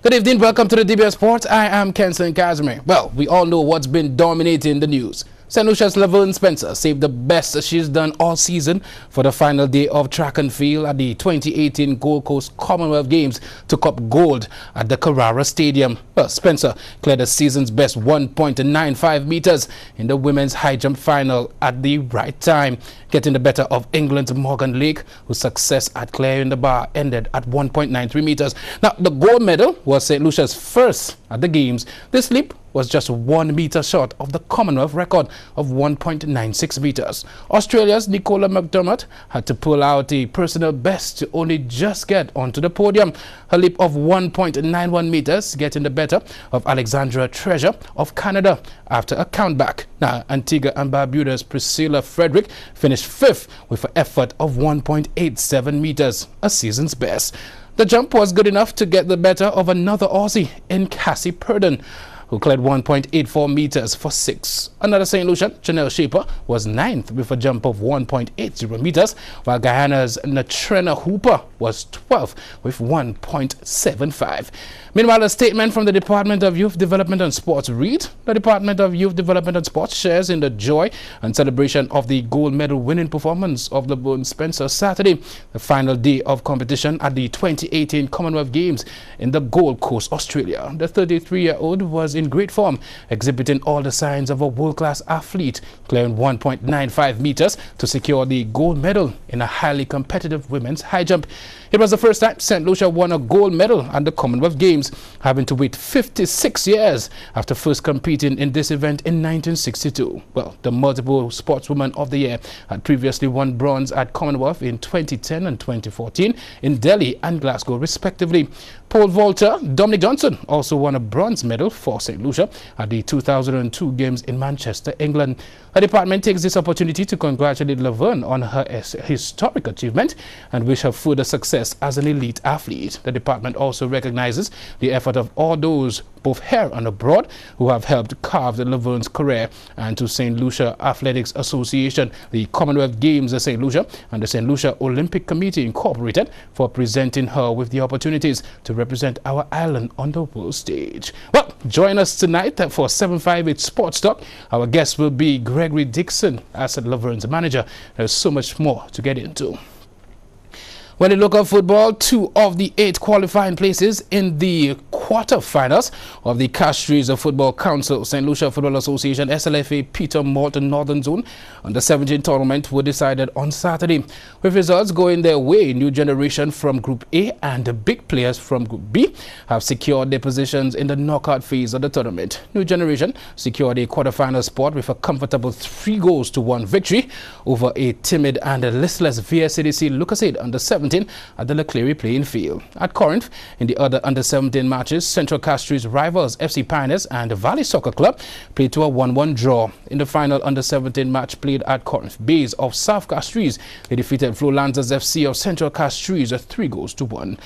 Good evening, welcome to the DBS Sports. I am Kenson Casimir. Well, we all know what's been dominating the news. St. Lucia's Laverne Spencer saved the best she's done all season for the final day of track and field at the 2018 Gold Coast Commonwealth Games, took up gold at the Carrara Stadium. Well, Spencer cleared the season's best 1.95 meters in the women's high jump final at the right time, getting the better of England's Morgan Lake, whose success at clearing the bar ended at 1.93 meters. Now, the gold medal was St. Lucia's first at the Games. This leap was just 1 meter short of the Commonwealth record of 1.96 meters. Australia's Nicola McDermott had to pull out a personal best to only just get onto the podium. Her leap of 1.91 meters getting the better of Alexandra Treasure of Canada after a countback. Now, Antigua and Barbuda's Priscilla Frederick finished fifth with an effort of 1.87 meters, a season's best. The jump was good enough to get the better of another Aussie in Cassie Purdon, who cleared 1.84 meters for 6. Another St. Lucian, Janelle Shaper, was ninth with a jump of 1.80 meters, while Guyana's Natrena Hooper was 12th with 1.75. Meanwhile, a statement from the Department of Youth Development and Sports read: the Department of Youth Development and Sports shares in the joy and celebration of the gold medal winning performance of Laverne Spencer Saturday, the final day of competition at the 2018 Commonwealth Games in the Gold Coast, Australia. The 33-year-old was in great form, exhibiting all the signs of a world-class athlete, clearing 1.95 meters to secure the gold medal in a highly competitive women's high jump. It was the first time St. Lucia won a gold medal at the Commonwealth Games, having to wait 56 years after first competing in this event in 1962. Well, the multiple sportswoman of the year had previously won bronze at Commonwealth in 2010 and 2014 in Delhi and Glasgow, respectively. Pole vaulter Dominic Johnson also won a bronze medal for St. Lucia at the 2002 Games in Manchester, England. The department takes this opportunity to congratulate Laverne on her historic achievement and wish her further success as an elite athlete. The department also recognizes the effort of all those, both here and abroad, who have helped carve Laverne's career, and to St. Lucia Athletics Association, the Commonwealth Games of St. Lucia, and the St. Lucia Olympic Committee Incorporated for presenting her with the opportunities to represent our island on the world stage. Well, join us tonight for 758 Sports Talk. Our guest will be Gregory Dixon, as Laverne's manager. There's so much more to get into. When you look at football, 2 of the 8 qualifying places in the quarterfinals of the Castries of Football Council St. Lucia Football Association SLFA Peter Morton Northern Zone under 17 tournament were decided on Saturday, with results going their way. New Generation from Group A and the big players from Group B have secured their positions in the knockout phase of the tournament. New Generation secured a quarterfinal spot with a comfortable 3-1 victory over a timid and listless VSCDC Lucasade under 17 at the Leclerc playing field. At Corinth, in the other under 17 matches, Central Castries rivals FC Pioneers and the Valley Soccer Club played to a 1-1 draw. In the final under 17 match played at Corinth Bays of South Castries, they defeated Flo Lancers FC of Central Castries 3-1.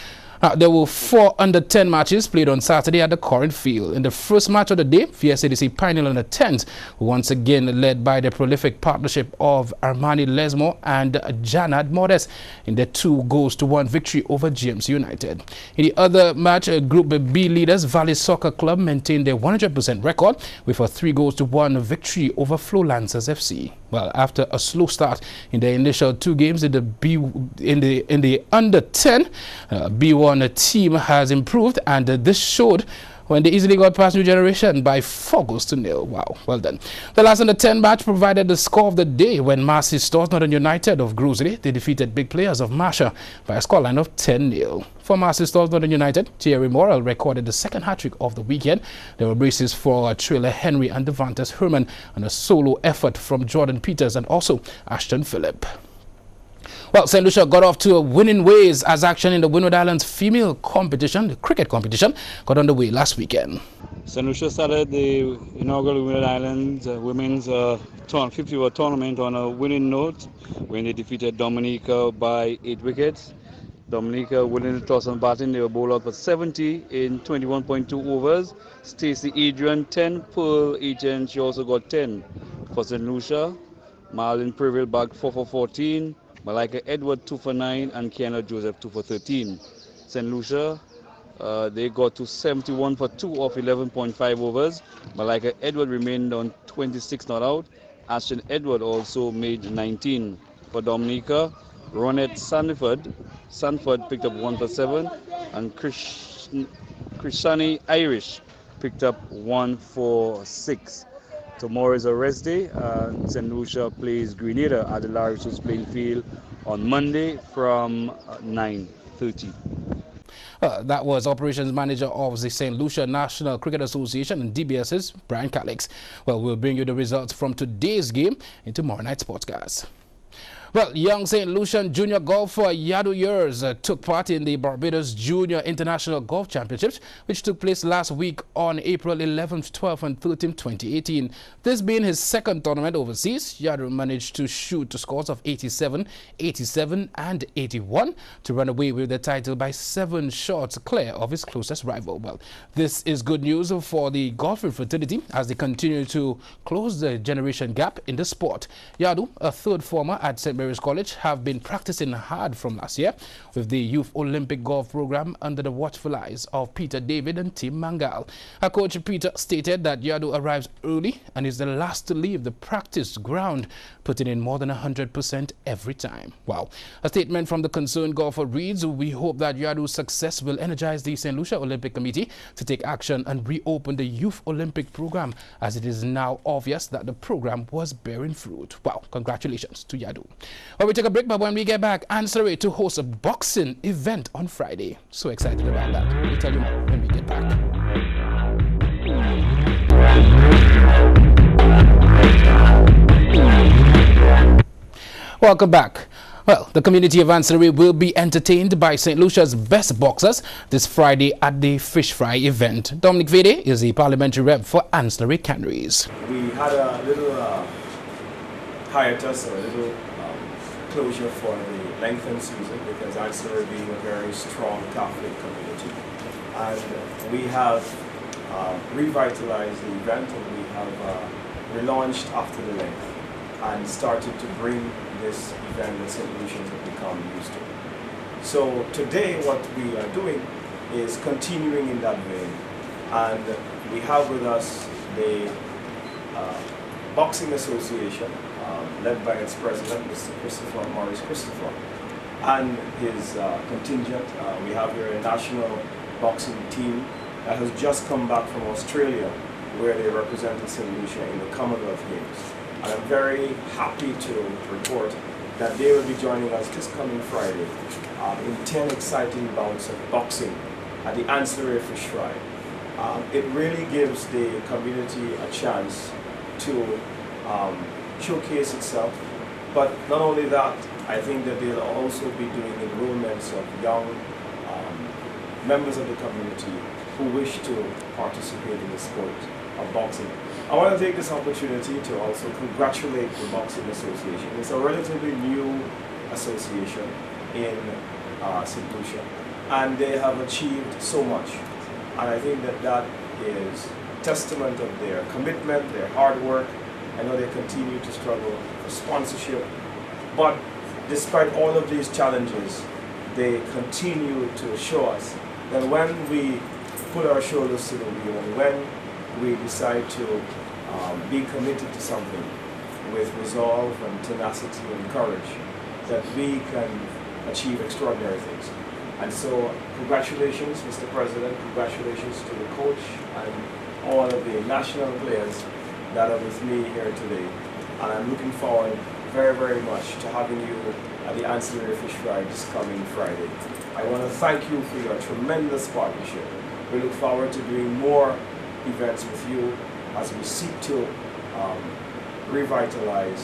There were 4 under 10 matches played on Saturday at the Corinth Field. In the first match of the day, VSADC Pioneer under 10s, once again led by the prolific partnership of Armani Lesmo and Janad Modest in their 2-1 victory over GMC United. In the other match, Group B leaders Valley Soccer Club maintained their 100% record with a 3-1 victory over Flo Lancers FC. Well, after a slow start in the initial 2 games in the under 10, B1 team has improved, and this showed when they easily got past New Generation by 4-0. Wow, well done. The last under 10 match provided the score of the day when Marcy Stores Northern United of Grusley, they defeated big players of Marsha by a scoreline of 10-0. For Marcy Stores Northern United, Thierry Morel recorded the second hat-trick of the weekend. There were braces for Trailer Henry and Devantes Herman, and a solo effort from Jordan Peters and also Ashton Phillip. Well, St. Lucia got off to a winning ways as action in the Windward Islands female competition, the cricket competition, got underway last weekend. St. Lucia started the inaugural Windward Islands women's 50-over tournament on a winning note when they defeated Dominica by 8 wickets. Dominica winning the toss and batting, they were bowled out for 70 in 21.2 overs. Stacey Adrian 10, Pearl Echen, she also got 10 for St. Lucia. Marlon Prevail bagged 4 for 14. Malika Edward 2 for 9 and Kiana Joseph 2 for 13. St. Lucia They got to 71 for 2 off 11.5 overs. Malika Edward remained on 26 not out. Ashton Edward also made 19 for Dominica. Ronette Sanford picked up 1 for 7. And Krishani Irish picked up 1 for 6. Tomorrow is a rest day. St. Lucia plays Grenada at the Larry Schultz playing field on Monday from 9:30. That was Operations Manager of the St. Lucia National Cricket Association and DBS's Brian Calix. Well, we'll bring you the results from today's game in tomorrow night's sportscast. Well, young St. Lucian junior golfer Yadu Yers took part in the Barbados Junior International Golf Championships, which took place last week on April 11th, 12th, and 13th, 2018. This being his second tournament overseas, Yadu managed to shoot scores of 87, 87, and 81 to run away with the title by 7 shots clear of his closest rival. Well, this is good news for the golfing fraternity as they continue to close the generation gap in the sport. Yadu, a third former at St. Mary's College, have been practicing hard from last year with the Youth Olympic Golf Program under the watchful eyes of Peter David and Tim Mangal. Our coach Peter stated that Yadu arrives early and is the last to leave the practice ground, putting in more than 100% every time. Wow. A statement from the concerned golfer reads, "We hope that Yadu's success will energize the St. Lucia Olympic Committee to take action and reopen the Youth Olympic Program, as it is now obvious that the program was bearing fruit." Wow, congratulations to Yadu. Well, we take a break, but when we get back, Ancillary to host a boxing event on Friday. So excited about that. We'll tell you more when we get back. Welcome back. Well, the community of Ancillary will be entertained by St. Lucia's best boxers this Friday at the Fish Fry event. Dominic Vede is the parliamentary rep for Ancillary Canaries. We had a little hiatus, or a little closure for the lengthened season because Ancillary being a very strong Catholic community. And we have revitalized the event, and we have relaunched after the length and started to bring this event that St. Lucians have become used to. So today what we are doing is continuing in that vein, and we have with us the Boxing Association, led by its president, Mr. Christopher Morris Christopher, and his contingent. We have here a national boxing team that has just come back from Australia, where they represented St. Lucia in the Commonwealth Games. And I'm very happy to report that they will be joining us this coming Friday in 10 exciting bouts of boxing at the Ancillary Fish Fry. It really gives the community a chance to showcase itself, but not only that, I think that they'll also be doing enrollments of young members of the community who wish to participate in the sport of boxing. I want to take this opportunity to also congratulate the Boxing Association. It's a relatively new association in St. Lucia, and they have achieved so much. And I think that that is testament of their commitment, their hard work. I know they continue to struggle for sponsorship, but despite all of these challenges, they continue to show us that when we put our shoulders to the wheel and when we decide to be committed to something with resolve and tenacity and courage, that we can achieve extraordinary things. And so congratulations, Mr. President, congratulations to the coach and all of the national players that are with me here today. And I'm looking forward very, very much to having you at the Ancillary Fish Fry this coming Friday. I want to thank you for your tremendous partnership. We look forward to doing more events with you as we seek to revitalize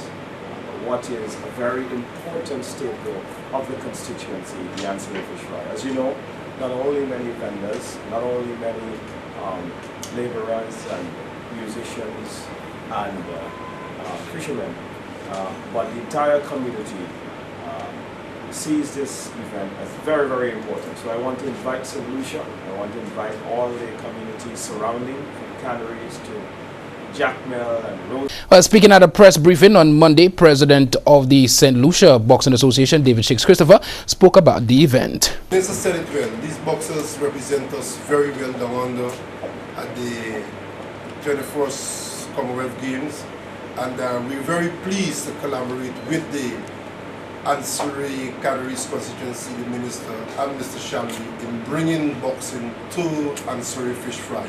what is a very important staple of the constituency, the Ancillary Fish Fry. As you know, not only many vendors, not only many laborers and musicians and fishermen, but the entire community sees this event as very, very important. So I want to invite St. Lucia, I want to invite all the communities surrounding, from Canaries to Jack Mel and Rose. Well, speaking at a press briefing on Monday, President of the St. Lucia Boxing Association, David Shakes Christopher, spoke about the event. Mr. said it well. These boxers represent us very well down under at the 21st Commonwealth Games, and we're very pleased to collaborate with the Ancillary Catteries Constituency, the Minister and Mr. Shanley in bringing boxing to Ancillary Fish Fry.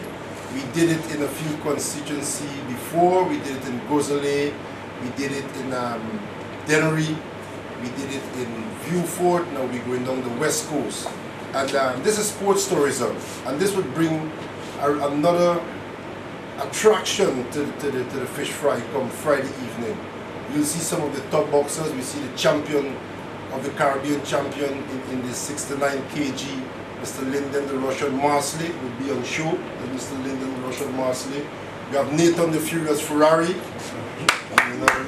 We did it in a few constituencies before. We did it in Gozale, we did it in Dennery, we did it in Viewfort. Now we're going down the West Coast. And this is sports tourism, and this would bring another attraction to the Fish Fry come Friday evening. You'll see some of the top boxers. We see the champion of the Caribbean champion in the 69 kg, Mr. Lyndon the Russian Marsley will be on show. Mr. Lyndon the Russian Marsley. We have Nathan the Furious Ferrari, another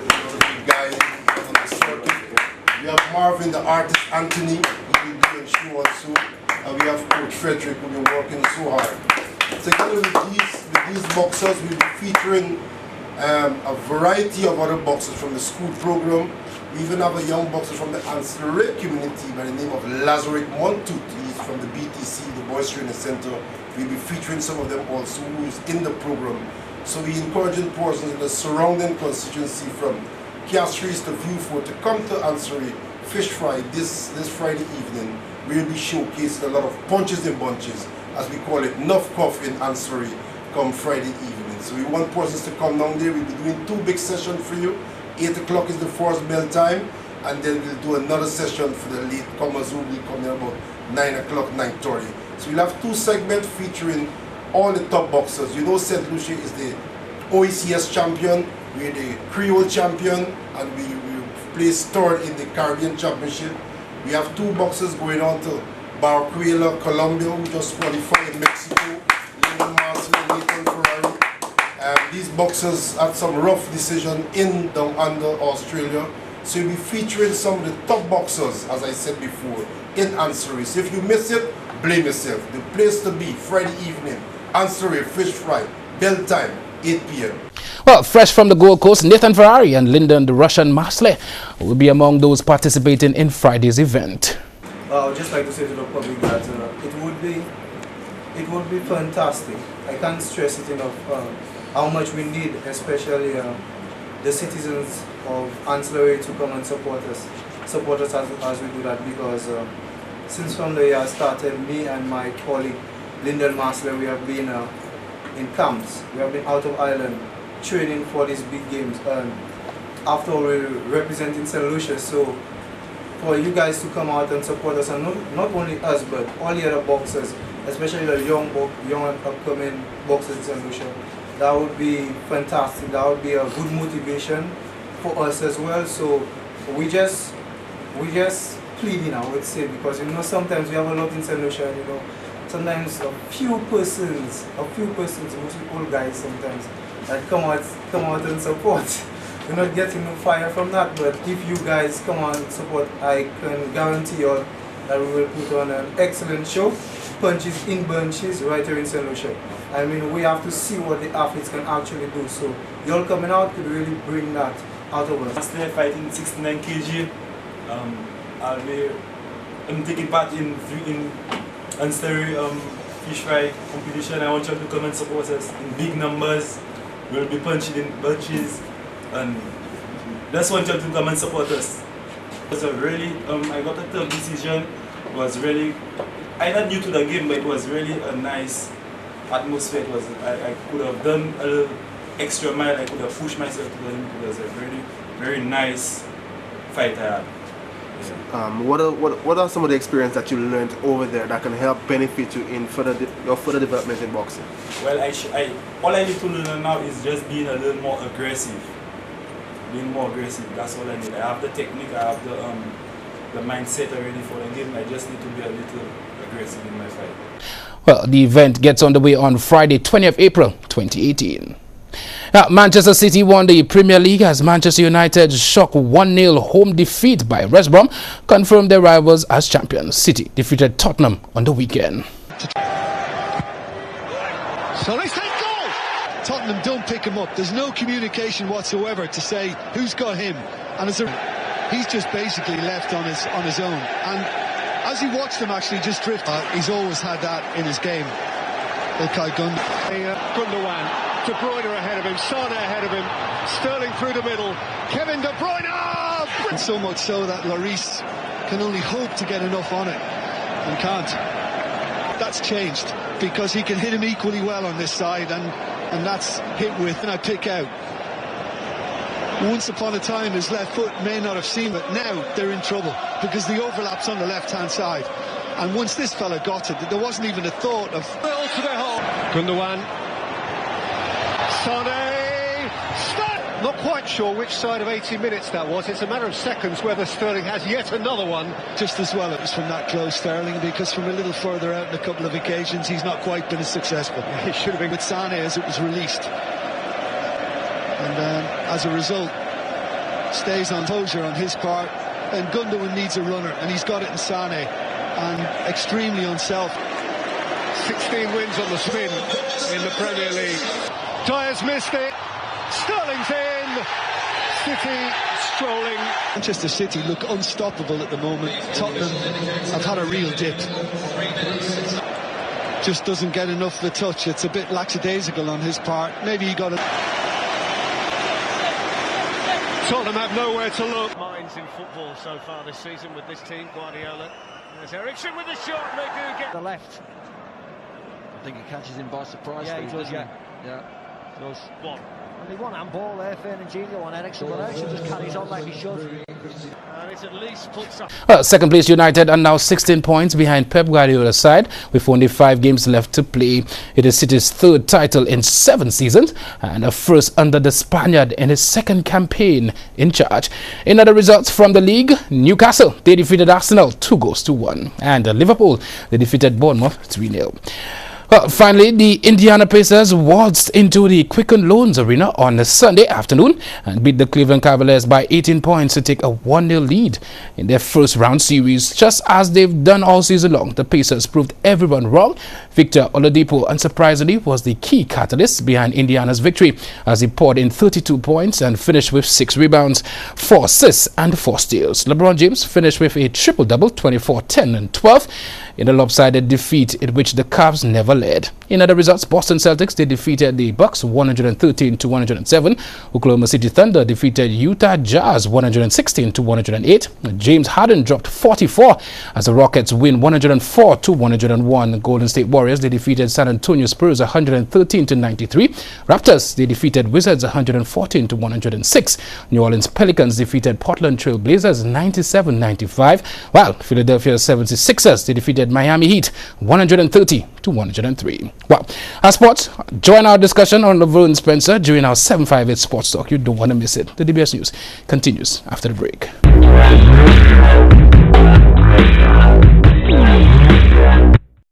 guy on the circuit. We have Marvin the Artist Anthony, who will be on show also. And we have Coach Frederick, who will be working so hard. Together with these boxers, we'll be featuring a variety of other boxers from the school program. We even have a young boxer from the ancillary community by the name of Lazarick Montoot. He's from the BTC, the Boys Training Center. We'll be featuring some of them also who is in the program. So we encouraging persons in the surrounding constituency from Castries to Viewfort to come to Ancillary Fish Fry this Friday evening. We'll be showcasing a lot of punches and bunches, as we call it, Nuff Cuff in Ancillary come Friday evening. So we want persons to come down there. We'll be doing 2 big sessions for you. 8 o'clock is the first bell time, and then we'll do another session for the late comers who will come in about 9 o'clock, 9:30. So we'll have 2 segments featuring all the top boxers. You know St. Lucia is the OECS champion, we're the Creole champion, and we placed 3rd in the Caribbean Championship. We have 2 boxers going on to Barquilla, Colombia, who just qualified in Mexico. Lyndon Marsley and Nathan Ferrari. These boxers had some rough decision in down under Australia. So we'll be featuring some of the top boxers, as I said before, in Ancillary. So if you miss it, blame yourself. The place to be, Friday evening, Ancillary Fish Fry, bell time, 8 p.m. Well, fresh from the Gold Coast, Nathan Ferrari and Lyndon the Russian Marsley will be among those participating in Friday's event. I would just like to say to the public that it would be fantastic. I can't stress it enough how much we need, especially the citizens of Ancillary, to come and support us as we do that, because since from the year started, me and my colleague Lyndon Marsley, we have been in camps. We have been out of Ireland training for these big games, and after all, we're representing St. Lucia. So for you guys to come out and support us, and not only us but all the other boxers, especially the young and upcoming boxers in St. Lucia, that would be fantastic. That would be a good motivation for us as well. So we just pleading, I would say, because sometimes we have a lot in St. Lucia, sometimes a few persons, mostly old guys sometimes, that come out and support. We're not getting no fire from that, but if you guys come out and support, I can guarantee you that we will put on an excellent show. Punches in bunches right here in St. Lucia. I mean, we have to see what the athletes can actually do. So y'all coming out could really bring that out of us. Last night fighting 69 kg. I'm taking part in Ancillary Fish Fry competition. I want you to come and support us in big numbers. We'll be punching in bunches, and just want you to come and support us. It was a really, I got a tough decision. It was really, I'm not new to the game, but it was really a nice atmosphere. It was, I could have done a little extra mile. I could have pushed myself to the limit. It was a really, very nice fight I had. Yeah. What are some of the experience that you learned over there that can help benefit you in your further development in boxing? Well, all I need to learn now is just being a little more aggressive. Being more aggressive, that's all I need. I have the technique, I have the mindset already for the game. I just need to be a little aggressive in my fight. Well, the event gets underway on Friday, 20th April 2018. Now, Manchester City won the Premier League as Manchester United's shock 1-0 home defeat by West Brom confirmed their rivals as champions. City defeated Tottenham on the weekend. So they say goal! Tottenham don't pick him up. There's no communication whatsoever to say who's got him, and he's just basically left on his own. And as he watched them actually just drift, he's always had that in his game. Ilkay Gundogan, De Bruyne ahead of him, Sane ahead of him, Sterling through the middle, Kevin De Bruyne! And so much so that Lloris can only hope to get enough on it and can't. That's changed because he can hit him equally well on this side, and that's hit with, and I pick out. Once upon a time his left foot may not have seen it. Now they're in trouble because the overlap's on the left-hand side. And once this fella got it, there wasn't even a thought of... to the hole. Gundogan. Sane. Not quite sure which side of 80 minutes that was. It's a matter of seconds whether Sterling has yet another one. Just as well it was from that close, Sterling, because from a little further out on a couple of occasions he's not quite been as successful. He should have been with Sane as it was released. And as a result, stays on closure on his part. And Gundogan needs a runner, and he's got it in Sane. And extremely unself. 16 wins on the spin in the Premier League. Dyer's missed it. Sterling's in. City strolling. Manchester City look unstoppable at the moment. Tottenham have had a real dip. Just doesn't get enough of a touch. It's a bit lackadaisical on his part. Maybe he got it. Tottenham have nowhere to look. Minds in football so far this season with this team, Guardiola. There's Eriksen with the shot, and they do get the left. I think he catches him by surprise. Yeah, he does, yeah. Does. One. Only one handball there, Fernandinho on Eriksen, but Eriksen just carries on like he should. And it at least puts up. Well, second place United are now 16 points behind Pep Guardiola's side, with only 5 games left to play. It is City's 3rd title in 7 seasons, and a first under the Spaniard in his 2nd campaign in charge. In other results from the league, Newcastle, they defeated Arsenal 2-1, and Liverpool, they defeated Bournemouth 3-0. Well, finally, the Indiana Pacers waltzed into the Quicken Loans Arena on a Sunday afternoon and beat the Cleveland Cavaliers by 18 points to take a 1-0 lead in their first round series. Just as they've done all season long, the Pacers proved everyone wrong. Victor Oladipo, unsurprisingly, was the key catalyst behind Indiana's victory as he poured in 32 points and finished with 6 rebounds, 4 assists and 4 steals. LeBron James finished with a triple-double, 24, 10 and 12 in a lopsided defeat in which the Cavs never led. In other results, Boston Celtics, they defeated the Bucks 113-107. Oklahoma City Thunder defeated Utah Jazz 116-108. James Harden dropped 44 as the Rockets win 104-101. Golden State Warriors, they defeated San Antonio Spurs 113-93. Raptors, they defeated Wizards 114-106. New Orleans Pelicans defeated Portland Trail Blazers 97-95. While Philadelphia 76ers, they defeated Miami Heat 130-103. Well, as sports, join our discussion on Laverne Spencer during our 758 Sports Talk. You don't want to miss it. The DBS News continues after the break.